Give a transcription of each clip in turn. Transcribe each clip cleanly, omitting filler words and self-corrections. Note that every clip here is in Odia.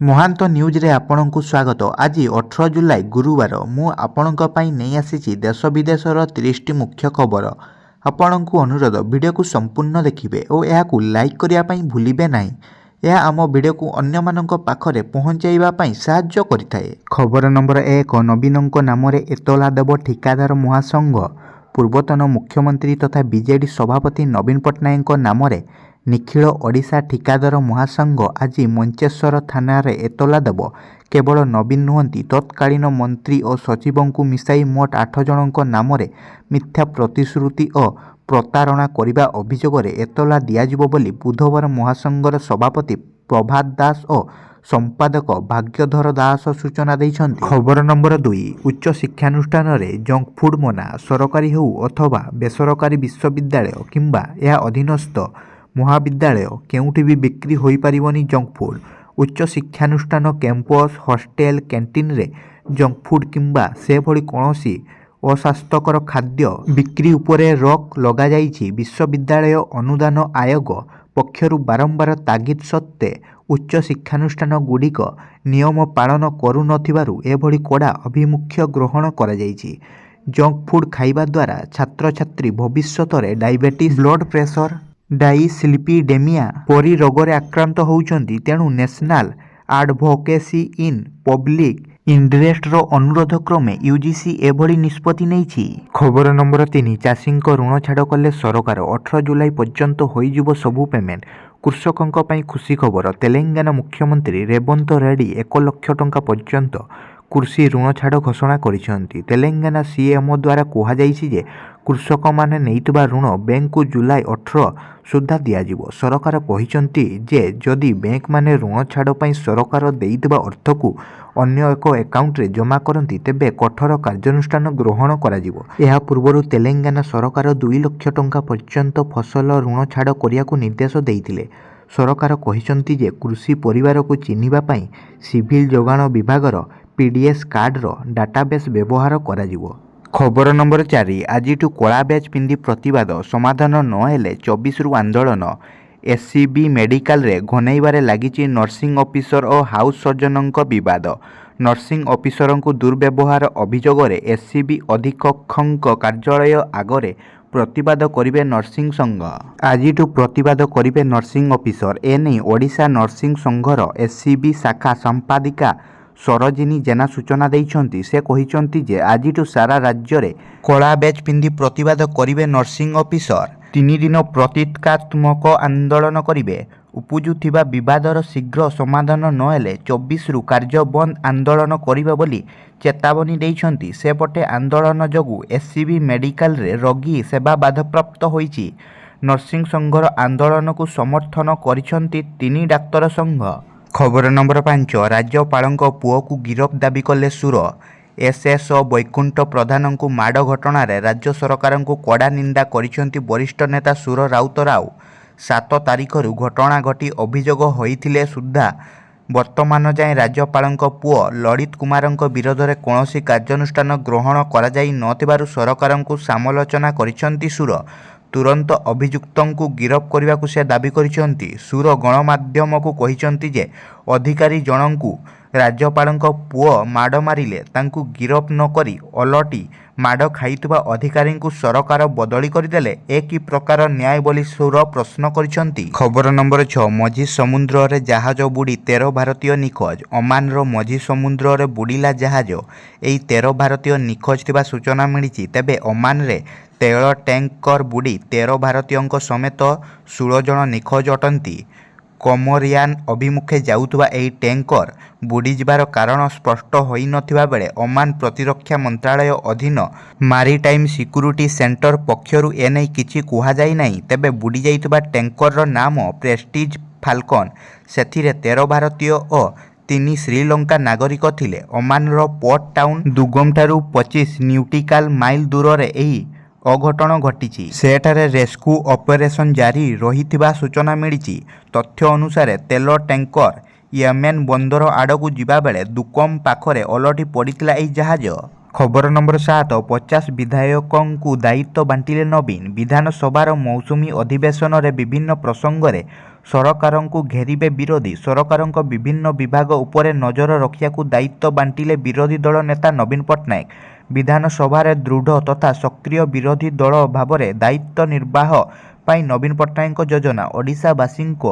ମହାନ୍ତ ନ୍ୟୁଜ୍ରେ ଆପଣଙ୍କୁ ସ୍ୱାଗତ। ଆଜି 18 ଜୁଲାଇ ଗୁରୁବାର ମୁଁ ଆପଣଙ୍କ ପାଇଁ ନେଇ ଆସିଛି ଦେଶ ବିଦେଶର 30ଟି ମୁଖ୍ୟ ଖବର। ଆପଣଙ୍କୁ ଅନୁରୋଧ ଭିଡ଼ିଓକୁ ସମ୍ପୂର୍ଣ୍ଣ ଦେଖିବେ ଓ ଏହାକୁ ଲାଇକ୍ କରିବା ପାଇଁ ଭୁଲିବେ ନାହିଁ। ଏହା ଆମ ଭିଡ଼ିଓକୁ ଅନ୍ୟମାନଙ୍କ ପାଖରେ ପହଞ୍ଚାଇବା ପାଇଁ ସାହାଯ୍ୟ କରିଥାଏ। ଖବର ନମ୍ବର 1 ନବୀନଙ୍କ ନାମରେ ଏତଲା ଦେବ ଠିକାଦାର ମହାସଂଘ। ପୂର୍ବତନ ମୁଖ୍ୟମନ୍ତ୍ରୀ ତଥା ବିଜେଡି ସଭାପତି ନବୀନ ପଟ୍ଟନାୟକଙ୍କ ନାମରେ ନିଖିଳ ଓଡ଼ିଶା ଠିକାଦାର ମହାସଂଘ ଆଜି ମଞ୍ଚେଶ୍ୱର ଥାନାରେ ଏତଲା ଦେବ। କେବଳ ନବୀନ ନୁହନ୍ତି, ତତ୍କାଳୀନ ମନ୍ତ୍ରୀ ଓ ସଚିବଙ୍କୁ ମିଶାଇ ମୋଟ 8 ଜଣଙ୍କ ନାମରେ ମିଥ୍ୟା ପ୍ରତିଶ୍ରୁତି ଓ ପ୍ରତାରଣା କରିବା ଅଭିଯୋଗରେ ଏତଲା ଦିଆଯିବ ବୋଲି ବୁଧବାର ମହାସଂଘର ସଭାପତି ପ୍ରଭାତ ଦାସ ଓ ସମ୍ପାଦକ ଭାଗ୍ୟଧର ଦାସ ସୂଚନା ଦେଇଛନ୍ତି। ଖବର ନମ୍ବର 2 ଉଚ୍ଚ ଶିକ୍ଷାନୁଷ୍ଠାନରେ ଜଙ୍କ ଫୁଡ୍ ମନା। ସରକାରୀ ହେଉ ଅଥବା ବେସରକାରୀ ବିଶ୍ୱବିଦ୍ୟାଳୟ କିମ୍ବା ଏହା ଅଧୀନସ୍ଥ ମହାବିଦ୍ୟାଳୟ କେଉଁଠି ବି ବିକ୍ରି ହୋଇପାରିବନି ଜଙ୍କ ଫୁଡ୍। ଉଚ୍ଚ ଶିକ୍ଷାନୁଷ୍ଠାନ କ୍ୟାମ୍ପସ, ହଷ୍ଟେଲ, କ୍ୟାଣ୍ଟିନ୍ରେ ଜଙ୍କ ଫୁଡ୍ କିମ୍ବା ସେଭଳି କୌଣସି ଅସ୍ୱାସ୍ଥ୍ୟକର ଖାଦ୍ୟ ବିକ୍ରି ଉପରେ ରୋକ୍ ଲଗାଯାଇଛି। ବିଶ୍ୱବିଦ୍ୟାଳୟ ଅନୁଦାନ ଆୟୋଗ ପକ୍ଷରୁ ବାରମ୍ବାର ତାଗିଦ ସତ୍ତ୍ୱେ ଉଚ୍ଚ ଶିକ୍ଷାନୁଷ୍ଠାନଗୁଡ଼ିକ ନିୟମ ପାଳନ କରୁନଥିବାରୁ ଏଭଳି କଡ଼ା ଆଭିମୁଖ୍ୟ ଗ୍ରହଣ କରାଯାଇଛି। ଜଙ୍କ ଫୁଡ୍ ଖାଇବା ଦ୍ୱାରା ଛାତ୍ରଛାତ୍ରୀ ଭବିଷ୍ୟତରେ ଡାଇବେଟିସ୍, ବ୍ଲଡ୍ ପ୍ରେସର, ଡାଇସ୍ଲିପିଡେମିଆ ପରି ରୋଗରେ ଆକ୍ରାନ୍ତ ହେଉଛନ୍ତି। ତେଣୁ ନ୍ୟାସନାଲ ଆଡଭୋକେସି ଇନ୍ ପବ୍ଲିକ୍ ଇଣ୍ଟରେଷ୍ଟର ଅନୁରୋଧ କ୍ରମେ ୟୁଜିସି ଏଭଳି ନିଷ୍ପତ୍ତି ନେଇଛି। ଖବର ନମ୍ବର 3 ଚାଷୀଙ୍କ ଋଣ ଛାଡ଼ କଲେ ସରକାର। 18 ଜୁଲାଇ ପର୍ଯ୍ୟନ୍ତ ହୋଇଯିବ ସବୁ ପେମେଣ୍ଟ। କୃଷକଙ୍କ ପାଇଁ ଖୁସି ଖବର। ତେଲେଙ୍ଗାନା ମୁଖ୍ୟମନ୍ତ୍ରୀ ରେବନ୍ତ ରେଡ୍ଡି 1 ଲକ୍ଷ ଟଙ୍କା ପର୍ଯ୍ୟନ୍ତ କୃଷି ଋଣ ଛାଡ଼ ଘୋଷଣା କରିଛନ୍ତି। ତେଲେଙ୍ଗାନା ସିଏମ୍ଓ ଦ୍ୱାରା କୁହାଯାଇଛି ଯେ କୃଷକମାନେ ନେଇଥିବା ଋଣ ବ୍ୟାଙ୍କକୁ ଜୁଲାଇ 18 ସୁଦ୍ଧା ଦିଆଯିବ। ସରକାର କହିଛନ୍ତି ଯେ ଯଦି ବ୍ୟାଙ୍କମାନେ ଋଣ ଛାଡ଼ ପାଇଁ ସରକାର ଦେଇଥିବା ଅର୍ଥକୁ ଅନ୍ୟ ଏକ ଆକାଉଣ୍ଟରେ ଜମା କରନ୍ତି ତେବେ କଠୋର କାର୍ଯ୍ୟାନୁଷ୍ଠାନ ଗ୍ରହଣ କରାଯିବ। ଏହା ପୂର୍ବରୁ ତେଲେଙ୍ଗାନା ସରକାର 2 ଲକ୍ଷ ଟଙ୍କା ପର୍ଯ୍ୟନ୍ତ ଫସଲ ଋଣ ଛାଡ଼ କରିବାକୁ ନିର୍ଦ୍ଦେଶ ଦେଇଥିଲେ। ସରକାର କହିଛନ୍ତି ଯେ କୃଷି ପରିବାରକୁ ଚିହ୍ନିବା ପାଇଁ ସିଭିଲ ଯୋଗାଣ ବିଭାଗର ପିଡିଏସ୍ କାର୍ଡର ଡାଟାବେସ୍ ବ୍ୟବହାର କରାଯିବ। ଖବର ନମ୍ବର 4 ଆଜିଠୁ କଳା ବ୍ୟାଚ୍ ପିନ୍ଧି ପ୍ରତିବାଦ। ସମାଧାନ ନ ହେଲେ 24ରୁ ଆନ୍ଦୋଳନ। ଏସ୍ସିବି ମେଡିକାଲରେ ଘନେଇବାରେ ଲାଗିଛି ନର୍ସିଂ ଅଫିସର ଓ ହାଉସ୍ ସର୍ଜନଙ୍କ ବିବାଦ। ନର୍ସିଂ ଅଫିସରଙ୍କୁ ଦୁର୍ବ୍ୟବହାର ଅଭିଯୋଗରେ ଏସ୍ସିବି ଅଧୀକ୍ଷକଙ୍କ କାର୍ଯ୍ୟାଳୟ ଆଗରେ ପ୍ରତିବାଦ କରିବେ ନର୍ସିଂ ସଂଘ। ଆଜିଠୁ ପ୍ରତିବାଦ କରିବେ ନର୍ସିଂ ଅଫିସର। ଏନେଇ ଓଡ଼ିଶା ନର୍ସିଂ ସଂଘର ଏସ୍ସିବି ଶାଖା ସମ୍ପାଦିକା ସରୋଜିନୀ ଜେନା ସୂଚନା ଦେଇଛନ୍ତି। ସେ କହିଛନ୍ତି ଯେ ଆଜିଠୁ ସାରା ରାଜ୍ୟରେ କଳା ବ୍ୟାଚ୍ ପିନ୍ଧି ପ୍ରତିବାଦ କରିବେ ନର୍ସିଂ ଅଫିସର। 3 ଦିନ ପ୍ରତୀକାତ୍ମକ ଆନ୍ଦୋଳନ କରିବେ। ଉପୁଜୁଥିବା ବିବାଦର ଶୀଘ୍ର ସମାଧାନ ନ ହେଲେ 24ରୁ କାର୍ଯ୍ୟ ବନ୍ଦ ଆନ୍ଦୋଳନ କରିବେ ବୋଲି ଚେତାବନୀ ଦେଇଛନ୍ତି। ସେପଟେ ଆନ୍ଦୋଳନ ଯୋଗୁଁ ଏସ୍ସିବି ମେଡିକାଲରେ ରୋଗୀ ସେବା ବାଧାପ୍ରାପ୍ତ ହୋଇଛି। ନର୍ସିଂ ସଂଘର ଆନ୍ଦୋଳନକୁ ସମର୍ଥନ କରିଛନ୍ତି 3 ଡାକ୍ତର ସଂଘ। ଖବର ନମ୍ବର 5 ରାଜ୍ୟପାଳଙ୍କ ପୁଅକୁ ଗିରଫ ଦାବି କଲେ ସୁର। ଏସ୍ଏସ୍ଓ ବୈକୁଣ୍ଠ ପ୍ରଧାନଙ୍କୁ ମାଡ଼ ଘଟଣାରେ ରାଜ୍ୟ ସରକାରଙ୍କୁ କଡ଼ା ନିନ୍ଦା କରିଛନ୍ତି ବରିଷ୍ଠ ନେତା ସୁର ରାଉତରାୟ। 7 ତାରିଖରୁ ଘଟଣା ଘଟି ଅଭିଯୋଗ ହୋଇଥିଲେ ସୁଦ୍ଧା ବର୍ତ୍ତମାନ ଯାଏଁ ରାଜ୍ୟପାଳଙ୍କ ପୁଅ ଲଳିତ କୁମାରଙ୍କ ବିରୋଧରେ କୌଣସି କାର୍ଯ୍ୟାନୁଷ୍ଠାନ ଗ୍ରହଣ କରାଯାଇ ନଥିବାରୁ ସରକାରଙ୍କୁ ସମାଲୋଚନା କରିଛନ୍ତି ସୁର। ତୁରନ୍ତ ଅଭିଯୁକ୍ତଙ୍କୁ ଗିରଫ କରିବାକୁ ସେ ଦାବି କରିଛନ୍ତି। ସୁର ଗଣମାଧ୍ୟମକୁ କହିଛନ୍ତି ଯେ ଅଧିକାରୀ ଜଣଙ୍କୁ ରାଜ୍ୟପାଳଙ୍କ ପୁଅ ମାଡ଼ ମାରିଲେ ତାଙ୍କୁ ଗିରଫ ନ କରି ଓଲଟି ମାଡ଼ ଖାଇଥିବା ଅଧିକାରୀଙ୍କୁ ସରକାର ବଦଳି କରିଦେଲେ ଏ କି ପ୍ରକାର ନ୍ୟାୟ ବୋଲି ସୁର ପ୍ରଶ୍ନ କରିଛନ୍ତି। ଖବର ନମ୍ବର 6 ମଝି ସମୁଦ୍ରରେ ଜାହାଜ ବୁଡ଼ି 13 ଭାରତୀୟ ନିଖୋଜ। ଓମାନର ମଝି ସମୁଦ୍ରରେ ବୁଡ଼ିଲା ଜାହାଜ। ଏହି 13 ଭାରତୀୟ ନିଖୋଜ ଥିବା ସୂଚନା ମିଳିଛି। ତେବେ ଓମାନରେ ତୈଳ ଟ୍ୟାଙ୍କର ବୁଡ଼ି 13 ଭାରତୀୟଙ୍କ ସମେତ 16 ଜଣ ନିଖୋଜ ଅଟନ୍ତି। କୋମୋରିଆନ ଅଭିମୁଖେ ଯାଉଥିବା ଏହି ଟ୍ୟାଙ୍କର ବୁଡ଼ିଯିବାର କାରଣ ସ୍ପଷ୍ଟ ହୋଇନଥିବା ବେଳେ ଓମାନ ପ୍ରତିରକ୍ଷା ମନ୍ତ୍ରାଳୟ ଅଧୀନ ମାରିଟାଇମ୍ ସିକ୍ୟୁରିଟି ସେଣ୍ଟର ପକ୍ଷରୁ ଏନେଇ କିଛି କୁହାଯାଇନାହିଁ। ତେବେ ବୁଡ଼ିଯାଇଥିବା ଟ୍ୟାଙ୍କରର ନାମ ପ୍ରେଷ୍ଟିଜ୍ ଫାଲକନ। ସେଥିରେ 13 ଭାରତୀୟ ଓ 3 ଶ୍ରୀଲଙ୍କା ନାଗରିକ ଥିଲେ। ଓମାନର ପୋର୍ଟ ଟାଉନ୍ ଦୁଗମଠାରୁ 25 ନ୍ୟୁଟିକାଲ ମାଇଲ ଦୂରରେ ଏହି ଅଘଟଣ ଘଟିଛି। ସେଠାରେ ରେସ୍କ୍ୟୁ ଅପରେସନ ଜାରି ରହିଥିବା ସୂଚନା ମିଳିଛି। ତଥ୍ୟ ଅନୁସାରେ ତେଲ ଟ୍ୟାଙ୍କର ୟେମେନ ବନ୍ଦର ଆଡ଼କୁ ଯିବାବେଳେ ଦୁକମ ପାଖରେ ଓଲଟି ପଡ଼ିଥିଲା ଏହି ଜାହାଜ। ଖବର ନମ୍ବର 7 50 ବିଧାୟକଙ୍କୁ ଦାୟିତ୍ୱ ବାଣ୍ଟିଲେ ନବୀନ। ବିଧାନସଭାର ମୌସୁମୀ ଅଧିବେଶନରେ ବିଭିନ୍ନ ପ୍ରସଙ୍ଗରେ ସରକାରଙ୍କୁ ଘେରିବେ ବିରୋଧୀ। ସରକାରଙ୍କ ବିଭିନ୍ନ ବିଭାଗ ଉପରେ ନଜର ରଖିବାକୁ ଦାୟିତ୍ୱ ବାଣ୍ଟିଲେ ବିରୋଧୀ ଦଳ ନେତା ନବୀନ ପଟ୍ଟନାୟକ। ବିଧାନସଭାରେ ଦୃଢ଼ ତଥା ସକ୍ରିୟ ବିରୋଧୀ ଦଳ ଭାବରେ ଦାୟିତ୍ୱ ନିର୍ବାହ ପାଇଁ ନବୀନ ପଟ୍ଟନାୟକଙ୍କ ଯୋଜନା। ଓଡ଼ିଶାବାସୀଙ୍କ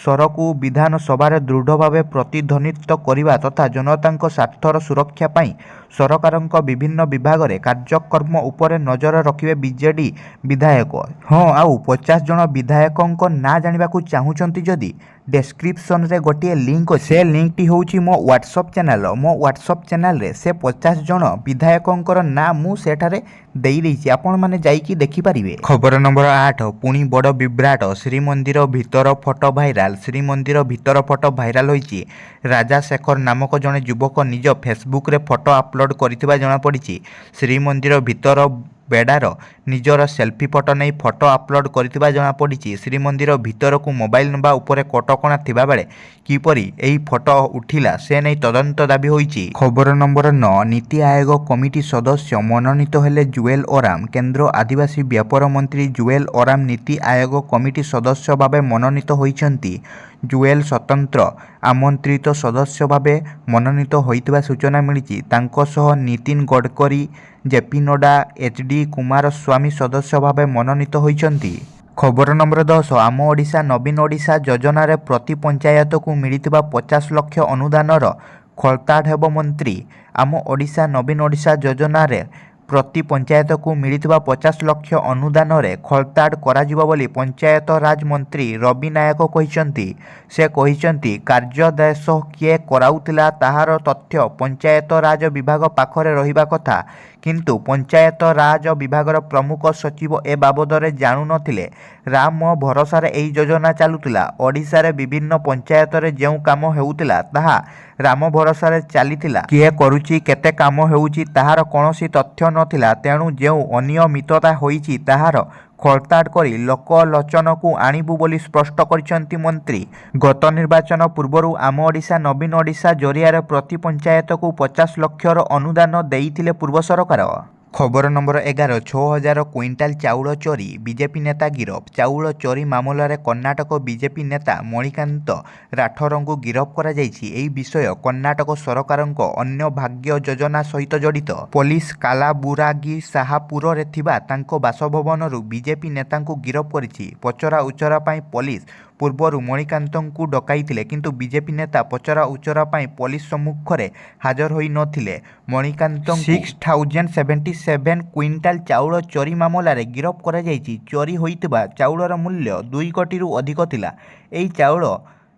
ସ୍ୱରକୁ ବିଧାନସଭାରେ ଦୃଢ଼ ଭାବେ ପ୍ରତିଧ୍ୱନିତ କରିବା ତଥା ଜନତାଙ୍କ ସ୍ୱାର୍ଥର ସୁରକ୍ଷା ପାଇଁ ସରକାରଙ୍କ ବିଭିନ୍ନ ବିଭାଗରେ କାର୍ଯ୍ୟକ୍ରମ ଉପରେ ନଜର ରଖିବେ ବିଜେଡି ବିଧାୟକ। ହଁ, ଆଉ 50 ଜଣ ବିଧାୟକଙ୍କ ନାଁ ଜାଣିବାକୁ ଚାହୁଁଛନ୍ତି ଯଦି ଡେସ୍କ୍ରିପସନରେ ଗୋଟିଏ ଲିଙ୍କ ଅଛି। ସେ ଲିଙ୍କଟି ହେଉଛି ମୋ ହ୍ୱାଟ୍ସଆପ୍ ଚ୍ୟାନେଲ। ମୋ ହ୍ୱାଟ୍ସଆପ୍ ଚ୍ୟାନେଲରେ ସେ 50 ଜଣ ବିଧାୟକଙ୍କର ନାଁ ମୁଁ ସେଠାରେ ଦେଇଦେଇଛି, ଆପଣମାନେ ଯାଇକି ଦେଖିପାରିବେ। ଖବର ନମ୍ବର 8, ପୁଣି ବଡ଼ ବିଭ୍ରାଟ। ଶ୍ରୀମନ୍ଦିର ଭିତର ଫଟୋ ଭାଇରାଲ। ଶ୍ରୀମନ୍ଦିର ଭିତର ଫଟୋ ଭାଇରାଲ ହୋଇଛି। ରାଜା ଶେଖର ନାମକ ଜଣେ ଯୁବକ ନିଜ ଫେସବୁକରେ ଫଟୋ ଅପଲୋଡ଼ କରିଥିବା ଜଣାପଡ଼ିଛି। ଶ୍ରୀମନ୍ଦିର ଭିତର ବେଡ଼ାର ନିଜର ସେଲ୍ଫି ଫଟୋ ନେଇ ଫଟୋ ଅପଲୋଡ଼ କରିଥିବା ଜଣାପଡ଼ିଛି। ଶ୍ରୀମନ୍ଦିର ଭିତରକୁ ମୋବାଇଲ ନେବା ଉପରେ କଟକଣା ଥିବାବେଳେ କିପରି ଏହି ଫଟୋ ଉଠିଲା ସେ ନେଇ ତଦନ୍ତ ଦାବି ହୋଇଛି। ଖବର ନମ୍ବର 9, ନୀତି ଆୟୋଗ କମିଟି ସଦସ୍ୟ ମନୋନୀତ ହେଲେ ଜୁଏଲ ଓରାମ। କେନ୍ଦ୍ର ଆଦିବାସୀ ବ୍ୟାପାର ମନ୍ତ୍ରୀ ଜୁଏଲ ଓରାମ ନୀତି ଆୟୋଗ କମିଟି ସଦସ୍ୟ ଭାବେ ମନୋନୀତ ହୋଇଛନ୍ତି। ଜୁଏଲ ସ୍ୱତନ୍ତ୍ର ଆମନ୍ତ୍ରିତ ସଦସ୍ୟ ଭାବେ ମନୋନୀତ ହୋଇଥିବା ସୂଚନା ମିଳିଛି। ତାଙ୍କ ସହ ନୀତିନ ଗଡ଼କରୀ, ଜେପି ନଡ୍ଡା, ଏଚଡି କୁମାରସ୍ୱାମୀ ସଦସ୍ୟ ଭାବେ ମନୋନୀତ ହୋଇଛନ୍ତି। ଖବର ନମ୍ବର 10, ଆମ ଓଡ଼ିଶା ନବୀନ ଓଡ଼ିଶା ଯୋଜନାରେ ପ୍ରତି ପଞ୍ଚାୟତକୁ ମିଳିଥିବା 50 ଲକ୍ଷ ଅନୁଦାନର ଖୋଳତାଡ଼ ହେବ ମନ୍ତ୍ରୀ। ଆମ ଓଡ଼ିଶା ନବୀନ ଓଡ଼ିଶା ଯୋଜନାରେ ପ୍ରତି ପଞ୍ଚାୟତକୁ ମିଳିଥିବା 50 ଲକ୍ଷ ଅନୁଦାନରେ ଖୋଳତାଡ଼ କରାଯିବ ବୋଲି ପଞ୍ଚାୟତ ରାଜ ମନ୍ତ୍ରୀ ରବି ନାୟକ କହିଛନ୍ତି। ସେ କହିଛନ୍ତି, କାର୍ଯ୍ୟାଦେଶ କିଏ କରାଉଥିଲା ତାହାର ତଥ୍ୟ ପଞ୍ଚାୟତ ରାଜ ବିଭାଗ ପାଖରେ ରହିବା କଥା, କିନ୍ତୁ ପଞ୍ଚାୟତ ରାଜ ବିଭାଗର ପ୍ରମୁଖ ସଚିବ ଏ ବାବଦରେ ଜାଣୁନଥିଲେ। ରାମ ଭରସାରେ ଏହି ଯୋଜନା ଚାଲୁଥିଲା। ଓଡ଼ିଶାରେ ବିଭିନ୍ନ ପଞ୍ଚାୟତରେ ଯେଉଁ କାମ ହେଉଥିଲା ତାହା ରାମ ଭରସାରେ ଚାଲିଥିଲା। କିଏ କରୁଛି, କେତେ କାମ ହେଉଛି ତାହାର କୌଣସି ତଥ୍ୟ ନଥିଲା। ତେଣୁ ଯେଉଁ ଅନିୟମିତତା ହୋଇଛି ତାହାର ଖୋଳତାଡ଼ କରି ଲୋକଲୋଚନକୁ ଆଣିବୁ ବୋଲି ସ୍ପଷ୍ଟ କରିଛନ୍ତି ମନ୍ତ୍ରୀ। ଗତ ନିର୍ବାଚନ ପୂର୍ବରୁ ଆମ ଓଡ଼ିଶା ନବୀନ ଓଡ଼ିଶା ଜରିଆରେ ପ୍ରତି ପଞ୍ଚାୟତକୁ 50 ଲକ୍ଷର ଅନୁଦାନ ଦେଇଥିଲେ ପୂର୍ବ ସରକାର। ଖବର ନମ୍ବର 11, 6000 କୁଇଣ୍ଟାଲ ଚାଉଳ ଚୋରି, ବିଜେପି ନେତା ଗିରଫ। ଚାଉଳ ଚୋରି ମାମଲାରେ କର୍ଣ୍ଣାଟକ ବିଜେପି ନେତା ମଣିକାନ୍ତ ରାଠୋରଙ୍କୁ ଗିରଫ କରାଯାଇଛି। ଏହି ବିଷୟ କର୍ଣ୍ଣାଟକ ସରକାରଙ୍କ ଅନ୍ୟ ଭାଗ୍ୟ ଯୋଜନା ସହିତ ଜଡ଼ିତ। ପୋଲିସ କାଲାବୁରାଗି ଶାହାପୁରରେ ଥିବା ତାଙ୍କ ବାସଭବନରୁ ବିଜେପି ନେତାଙ୍କୁ ଗିରଫ କରିଛି। ପଚରା ଉଚରା ପାଇଁ ପୋଲିସ ପୂର୍ବରୁ ମଣିକାନ୍ତଙ୍କୁ ଡକାଇଥିଲେ, କିନ୍ତୁ ବିଜେପି ନେତା ପଚରା ଉଚରା ପାଇଁ ପୋଲିସ ସମ୍ମୁଖରେ ହାଜର ହୋଇନଥିଲେ। ମଣିକାନ୍ତଙ୍କୁ 6077 କୁଇଣ୍ଟାଲ ଚାଉଳ ଚୋରି ମାମଲାରେ ଗିରଫ କରାଯାଇଛି। ଚୋରି ହୋଇଥିବା ଚାଉଳର ମୂଲ୍ୟ 2 କୋଟିରୁ ଅଧିକ ଥିଲା। ଏହି ଚାଉଳ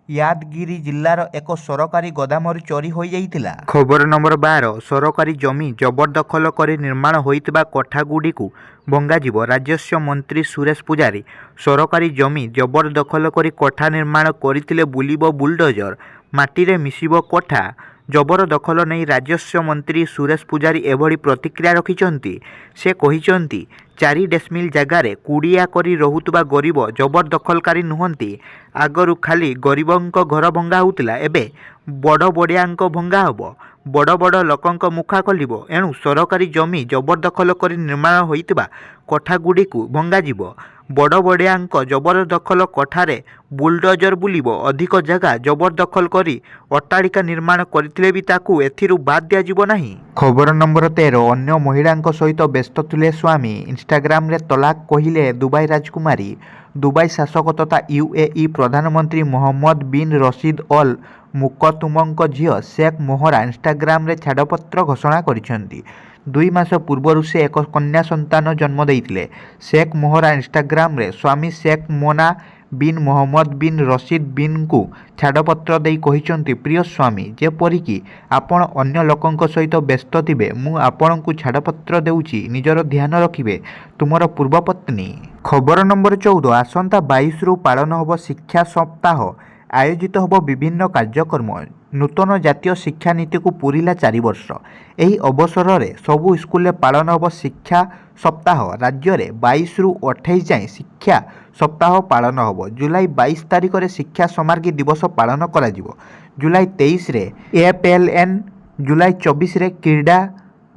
ୟାଦଗିରି ଜିଲ୍ଲାର ଏକ ସରକାରୀ ଗୋଦାମରୁ ଚୋରି ହୋଇଯାଇଥିଲା। ଖବର ନମ୍ବର 12, ସରକାରୀ ଜମି ଜବରଦଖଲ କରି ନିର୍ମାଣ ହୋଇଥିବା କୋଠାଗୁଡ଼ିକୁ ଭଙ୍ଗାଯିବ। ରାଜସ୍ୱ ମନ୍ତ୍ରୀ ସୁରେଶ ପୂଜାରୀ ସରକାରୀ ଜମି ଜବରଦଖଲ କରି କୋଠା ନିର୍ମାଣ କରିଥିଲେ ବୁଲିବ ବୁଲଡୋଜର, ମାଟିରେ ମିଶିବ କୋଠା। ଜବରଦଖଲ ନେଇ ରାଜସ୍ୱ ମନ୍ତ୍ରୀ ସୁରେଶ ପୂଜାରୀ ଏଭଳି ପ୍ରତିକ୍ରିୟା ରଖିଛନ୍ତି। ସେ କହିଛନ୍ତି, 4 ଡେସିମିଲ ଜାଗାରେ କୁଡ଼ିଆ କରି ରହୁଥିବା ଗରିବ ଜବରଦଖଲକାରୀ ନୁହନ୍ତି। ଆଗରୁ ଖାଲି ଗରିବଙ୍କ ଘର ଭଙ୍ଗା ହେଉଥିଲା, ଏବେ ବଡ଼ ବଡ଼ିଆଙ୍କ ଭଙ୍ଗା ହେବ। ବଡ଼ ବଡ଼ ଲୋକଙ୍କ ମୁଖା ଖୋଲିବ। ଏଣୁ ସରକାରୀ ଜମି ଜବରଦଖଲ କରି ନିର୍ମାଣ ହୋଇଥିବା କୋଠାଗୁଡ଼ିକୁ ଭଙ୍ଗାଯିବ। ବଡ଼ ବଡ଼ିଆଙ୍କ ଜବରଦଖଲ କୋଠାରେ ବୁଲଡୋଜର ବୁଲିବ। ଅଧିକ ଜାଗା ଜବରଦଖଲ କରି ଅଟ୍ଟାଳିକା ନିର୍ମାଣ କରିଥିଲେ ବି ତାକୁ ଏଥିରୁ ବାଦ୍ ଦିଆଯିବ ନାହିଁ। ଖବର ନମ୍ବର 13, ଅନ୍ୟ ମହିଳାଙ୍କ ସହିତ ବ୍ୟସ୍ତ ଥିଲେ ସ୍ୱାମୀ। ଇନଷ୍ଟାଗ୍ରାମରେ ତଲାକ କହିଲେ ଦୁବାଇ ରାଜକୁମାରୀ। ଦୁବାଇ ଶାସକ ତଥା UAE ପ୍ରଧାନମନ୍ତ୍ରୀ ମହମ୍ମଦ ବିନ୍ ରସିଦ ଅଲ ମୁକତୁମଙ୍କ ଝିଅ ଶେଖ ମୋହରା ଇନଷ୍ଟାଗ୍ରାମରେ ଛାଡ଼ପତ୍ର ଘୋଷଣା କରିଛନ୍ତି। 2 ମାସ ପୂର୍ବରୁ ସେ ଏକ କନ୍ୟା ସନ୍ତାନ ଜନ୍ମ ଦେଇଥିଲେ। ଶେଖ ମୋହରା ଇନଷ୍ଟାଗ୍ରାମରେ ସ୍ୱାମୀ Sheikh Mana bin Mohammed bin Rashid ବିନ୍ଙ୍କୁ ଛାଡ଼ପତ୍ର ଦେଇ କହିଛନ୍ତି, ପ୍ରିୟ ସ୍ୱାମୀ, ଯେପରିକି ଆପଣ ଅନ୍ୟ ଲୋକଙ୍କ ସହିତ ବ୍ୟସ୍ତ ଥିବେ, ମୁଁ ଆପଣଙ୍କୁ ଛାଡ଼ପତ୍ର ଦେଉଛି। ନିଜର ଧ୍ୟାନ ରଖିବେ। ତୁମର ପୂର୍ବପତ୍ନୀ। ଖବର ନମ୍ବର 14, ଆସନ୍ତା 22ରୁ ପାଳନ ହେବ ଶିକ୍ଷା ସପ୍ତାହ। ଆୟୋଜିତ ହେବ ବିଭିନ୍ନ କାର୍ଯ୍ୟକ୍ରମ। ନୂତନ ଜାତୀୟ ଶିକ୍ଷାନୀତିକୁ ପୂରିଲା 4 ବର୍ଷ। ଏହି ଅବସରରେ ସବୁ ସ୍କୁଲରେ ପାଳନ ହେବ ଶିକ୍ଷା ସପ୍ତାହ। ରାଜ୍ୟରେ 22ରୁ 28 ଯାଏଁ ଶିକ୍ଷା ସପ୍ତାହ ପାଳନ ହେବ। ଜୁଲାଇ 22 ତାରିଖରେ ଶିକ୍ଷା ସମାର୍ଗୀ ଦିବସ ପାଳନ କରାଯିବ। ଜୁଲାଇ 23ରେ APLN, ଜୁଲାଇ 24ରେ କ୍ରୀଡ଼ା,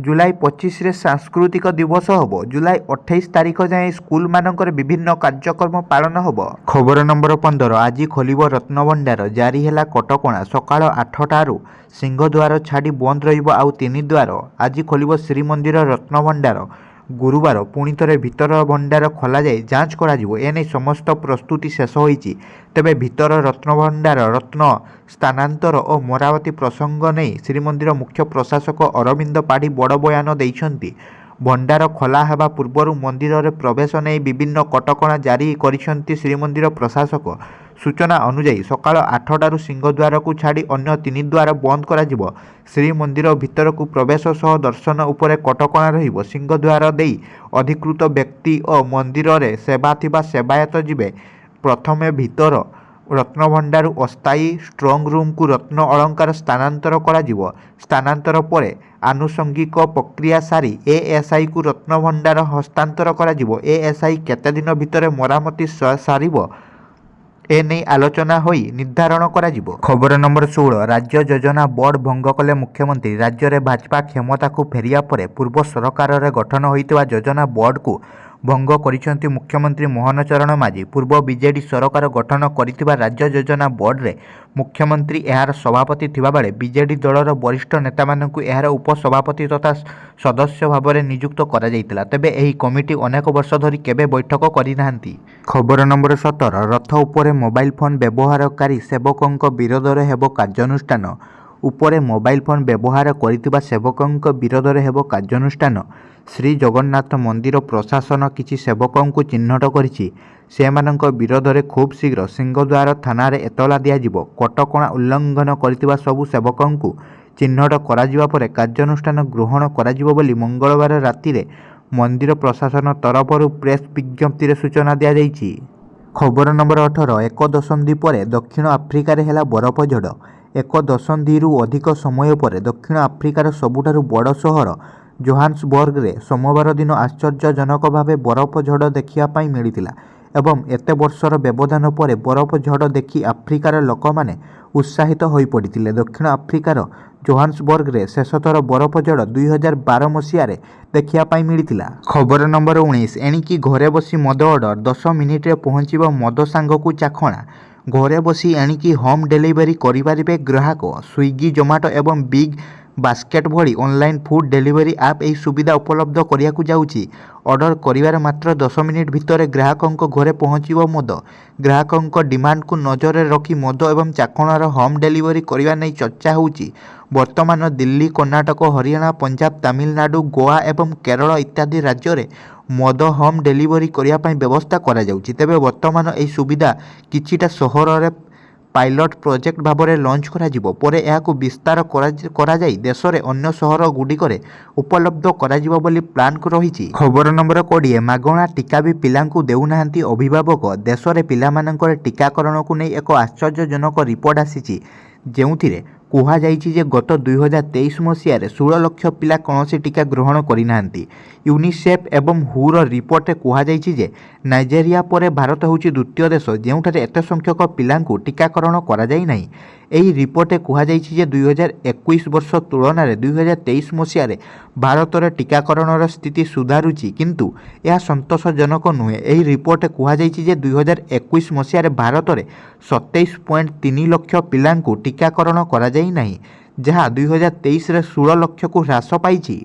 जुलाई 25 रे सांस्कृतिक दिवस होब। जुलाई 28 तारिख जाए स्कूल मानकर विभिन्न कार्यक्रम पालन होब। खबर नंबर 15 आज खोलिब रत्नभंडार जारी है कटकणा सकाळ 8टारू सिंहद्वार छाड़ी बंद रहिब आउ 3 द्वार। आज खोलिब श्रीमंदिर रत्नभंडार गुरुवार पुणी थे भितर भंडार खोल जाए जांच कर एने समस्त प्रस्तुति शेष होईची। तेबे भितर रत्नभंडार रत्न स्थानांतर और मरामती प्रसंग नहीं श्रीमंदिर मुख्य प्रशासक अरविंद पाढ़ी बड़ बयान देइछंती। भंडार खोला हेबा पूर्व मंदिर रे प्रवेश नहीं विभिन्न कटकणा जारी करिसेंती श्रीमंदिर प्रशासक। सूचना अनुसार सकाळ 8टारू सिंहद्वार को छाड़ी अन्य 3 द्वार बंद करा जिवो। श्रीमंदिर भितर को प्रवेश सह दर्शन उपरे कटकणा रहिबो। सिंहद्वार देई अधिकृत व्यक्ति और मंदिर रे सेवा थिबा सेवायत जिबे। प्रथमे भितर रत्नभंडार अस्थायी स्ट्रंग रूम को रत्न अलंकार स्थानांतर करा जिवो। स्थानांतर परे आनुषंगिक प्रक्रिया सारी एएसआई को रत्नभंडार हस्तांतर करा जिवो। एएसआई केते दिन भितर मरामती सारिबो एने आलोचना होई निर्धारण करा जिवो। खबर नंबर 16 राज्य योजना बोर्ड भंग कले मुख्यमंत्री। राज्य में भाजपा क्षमता को फेरिया परे पूर्व सरकार रे गठन होइतिबा योजना बोर्ड को भंग करिसेंती मुख्यमंत्री मोहन चरण माझी। पूर्व बीजेडी सरकार गठन करितिबा राज्य योजना बोर्ड रे मुख्यमंत्री एहार सभापति थिबा बेले बीजेडी दलर वरिष्ठ नेता मानकु एहार उपसभापति तथा सदस्य भाव में नियुक्त करा जायतिला। तेबे एही कमिटी अनेक वर्ष धरी केबे बैठक करि नाहंती। खबर नंबर 17 रथ उपरे मोबाइल फोन व्यवहारकारी सेवकों विरोध में हेब कार्यानुष्ठान। उपरे मोबाइल फोन व्यवहार करितिबा सेवकों विरोध में हेब कार्यानुष्ठान। श्री जगन्नाथ मंदिर प्रशासन किछि सेवकों को चिन्हट करिछि। सेमानंक विरोध में खूब शीघ्र सिंहद्वार थाना रे एतला दियाजिबो। कटकणा उल्लंघन करितिबा सबु सेवकों को चिन्हट कराजिबा परे कार्यानुष्ठान ग्रहण कराजिबो बोली मंगलवार राति रे मंदिर प्रशासन तरफरु प्रेस विज्ञप्ति रे सूचना दिया जाइछि। खबर नंबर 18 एक दशंधि पर दक्षिण आफ्रिकार हेला बरफ झड़। एक दशंधिरु अधिक समय पर दक्षिण आफ्रिकार सबुठारु बड़ सहर जोहान्सबर्ग रे सोमवार दिन आश्चर्यजनक भावे बरफ झड़ देखिया पाई मिलितिला एवं एते वर्षर व्यवधान पर बरफ झड़ देखि आफ्रिकार लोक माने उत्साहित होई पड़ितिले। दक्षिण आफ्रिकार जोहान्सबर्ग रे शेषथर बरफ झड़ 2012 मसीह देखिया पाई मिलितिला। खबर नंबर 19 एणिकी घरे बसी मद ऑर्डर 10 मिनिट रे पहुंचिबो मद सांग को चाखणा। घरे बसी एणिकी होम डिलीवरी करिपारिबे ग्राहक। स्विगी जोमाटो एवं बिग बास्केट भली ऑनलाइन फूड डिलीवरी ऐप यही सुविधा उपलब्ध करियाकु जाउची। ऑर्डर करिवार मात्र 10 मिनिट भितर ग्राहकों घरे पहुंचिबो मद। ग्राहकों डिमांड को नजर रे रखी मद एवं चाखणार होम डिलीवरी करिवा नै चर्चा होउची। वर्तमान दिल्ली कर्नाटक हरियाणा पंजाब तमिलनाडु गोवा एवं केरल इत्यादि राज्य रे मद होम डिलीवरी करिया पई व्यवस्था करा जाउची। तेबे वर्तमान एही सुविधा किछिटा सहर रे पायलट प्रोजेक्ट भाव में लॉन्च कराजिबो। परे एहाकु विस्तार करा जाई देश रे अन्य सहर गुड़िकरे उपलब्ध कराजिबो बोली प्लान रहिछि। खबर नंबर 20 मागणा टीका भी पिलांकु देउनाहांती अभिभावक। देश रे पिलामानंकर टीकाकरण को नहीं एक आश्चर्यजनक रिपोर्ट आसीछि जेउथिरे कुहा जाइछि जे गत 2023 मसीह 16 लाख पिला कौनसी टीका ग्रहण करिनाहांती। यूनिसेफ एवं हुर रिपोर्ट कुहा जाइछि जे नाइजेरिया परे भारत होउछि द्वितीय देश जेउठारे एते संख्यक पिलांकु टीकाकरण करा जाई नाही। एही रिपोर्ट कुहा जाइछि जे 2021 वर्ष तुलना रे 2023 मसीह भारत रे टीकाकरण स्थिति सुधारुछि किंतु यह संतोषजनक नुहे। एही रिपोर्ट कुहा जाइछि जे 2021 मसीह भारत रे 27.3 लाख पिलांकु टीकाकरण करा जाई नाही जहाँ 2023 रे 16 लाख को ह्रास पाइछि।